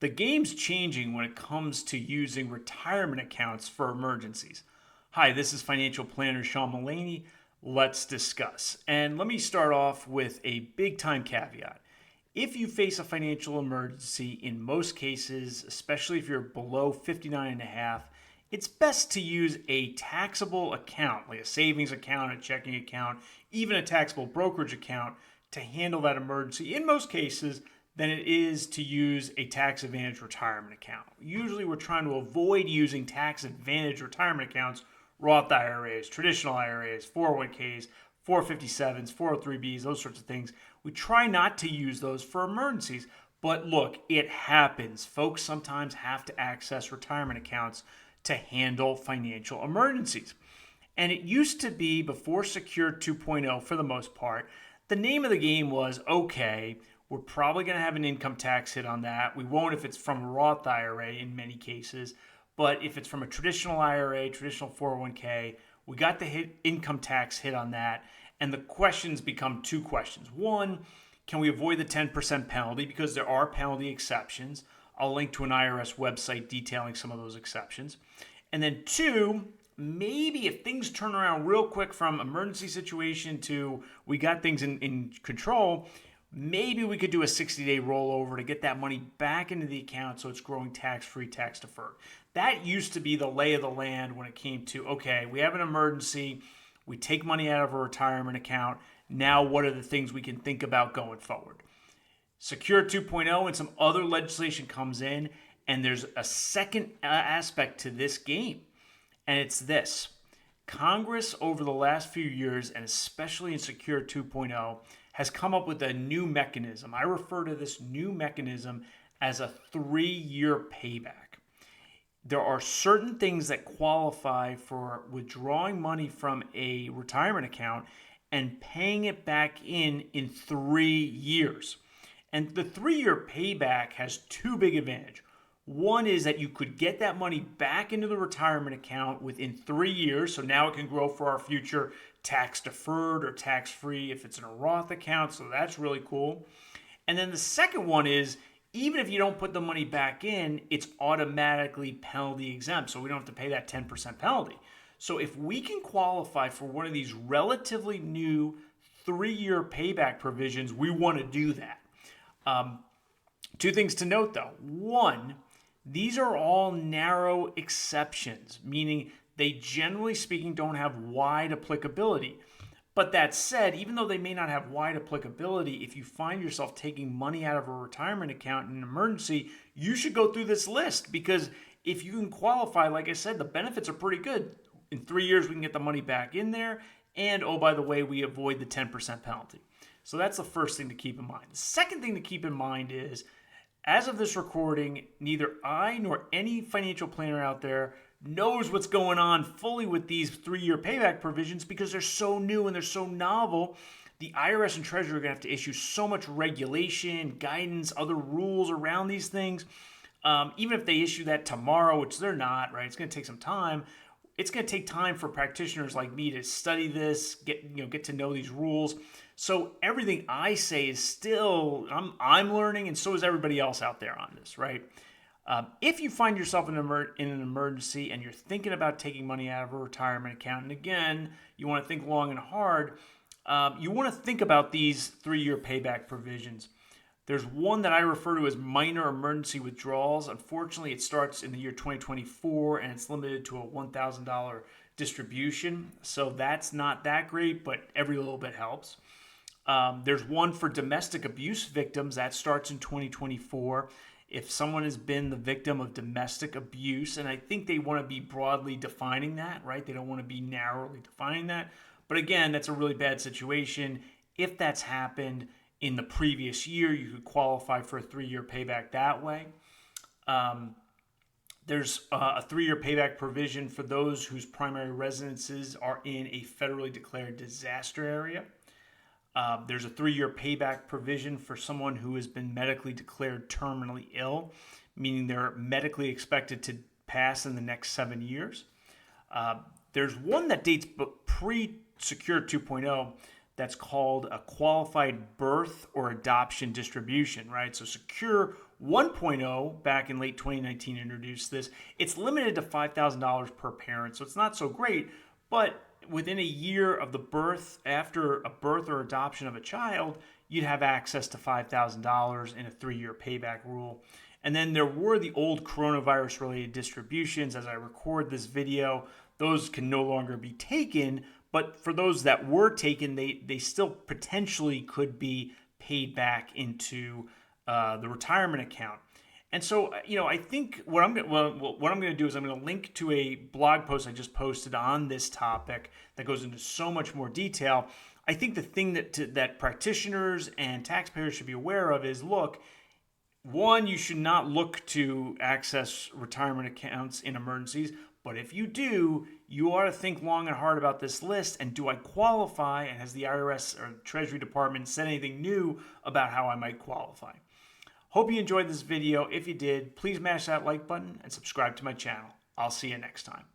The game's changing when it comes to using retirement accounts for emergencies. Hi, this is financial planner Sean Mullaney. Let's discuss. And let me start off with a big time caveat. If you face a financial emergency, in most cases, especially if you're below 59 and a half, it's best to use a taxable account, like a savings account, a checking account, even a taxable brokerage account to handle that emergency in most cases than it is to use a tax advantage retirement account. Usually we're trying to avoid using tax advantage retirement accounts, Roth IRAs, traditional IRAs, 401ks, 457s, 403bs, those sorts of things. We try not to use those for emergencies. But look, it happens. Folks sometimes have to access retirement accounts to handle financial emergencies. And it used to be, before Secure 2.0 for the most part, the name of the game was, okay, we're probably going to have an income tax hit on that. We won't if it's from a Roth IRA in many cases. But if it's from a traditional IRA, traditional 401k, we got the income tax hit on that. And the questions become two questions. One, can we avoid the 10% penalty? Because there are penalty exceptions. I'll link to an IRS website detailing some of those exceptions. And then two, maybe if things turn around real quick from emergency situation to we got things in control, maybe we could do a 60-day rollover to get that money back into the account so it's growing tax-free, tax-deferred. That used to be the lay of the land when it came to, okay, we have an emergency, we take money out of a retirement account, now what are the things we can think about going forward? Secure 2.0 and some other legislation comes in, and there's a second aspect to this game, and it's this. Congress over the last few years, and especially in Secure 2.0, has come up with a new mechanism. I refer to this new mechanism as a 3-year payback. There are certain things that qualify for withdrawing money from a retirement account and paying it back in 3 years. And the 3-year payback has two big advantages. One is that you could get that money back into the retirement account within 3 years. So now it can grow for our future tax deferred or tax free if it's in a Roth account. So that's really cool. And then the second one is, even if you don't put the money back in, it's automatically penalty exempt. So we don't have to pay that 10% penalty. So if we can qualify for one of these relatively new 3-year payback provisions, we want to do that. Two things to note though. One, these are all narrow exceptions, meaning they generally speaking don't have wide applicability. But that said, even though they may not have wide applicability, if you find yourself taking money out of a retirement account in an emergency, you should go through this list, because if you can qualify, like I said, the benefits are pretty good. In 3 years, we can get the money back in there. And oh, by the way, we avoid the 10% penalty. So that's the first thing to keep in mind. The second thing to keep in mind is, as of this recording, neither I nor any financial planner out there knows what's going on fully with these 3-year payback provisions because they're so new and they're so novel. The IRS and Treasury are going to have to issue so much regulation, guidance, other rules around these things. Even if they issue that tomorrow, which they're not, right? It's going to take some time. It's going to take time for practitioners like me to study this, get to know these rules. So everything I say is still, I'm learning, and so is everybody else out there on this, right? If you find yourself in an emergency and you're thinking about taking money out of a retirement account, and again, you want to think long and hard, you want to think about these 3-year payback provisions. There's one that I refer to as minor emergency withdrawals. Unfortunately, it starts in the year 2024 and it's limited to a $1,000 distribution. So that's not that great, but every little bit helps. There's one for domestic abuse victims that starts in 2024. If someone has been the victim of domestic abuse, and I think they want to be broadly defining that, right? They don't want to be narrowly defining that. But again, that's a really bad situation. If that's happened in the previous year, you could qualify for a 3-year payback that way. There's a 3-year payback provision for those whose primary residences are in a federally declared disaster area. There's a 3-year payback provision for someone who has been medically declared terminally ill, meaning they're medically expected to pass in the next 7 years. There's one that dates pre-Secure 2.0 that's called a qualified birth or adoption distribution, right? So Secure 1.0 back in late 2019 introduced this. It's limited to $5,000 per parent, so it's not so great, but within a year of the birth, after a birth or adoption of a child, you'd have access to $5,000 in a 3-year payback rule. And then there were the old coronavirus related distributions. As I record this video, those can no longer be taken, but for those that were taken, they still potentially could be paid back into the retirement account. And so, I think what I'm going to do is I'm going to link to a blog post I just posted on this topic that goes into so much more detail. I think the thing that practitioners and taxpayers should be aware of is, look, one, you should not look to access retirement accounts in emergencies. But if you do, you ought to think long and hard about this list. And do I qualify? And has the IRS or Treasury Department said anything new about how I might qualify? Hope you enjoyed this video. If you did, please mash that like button and subscribe to my channel. I'll see you next time.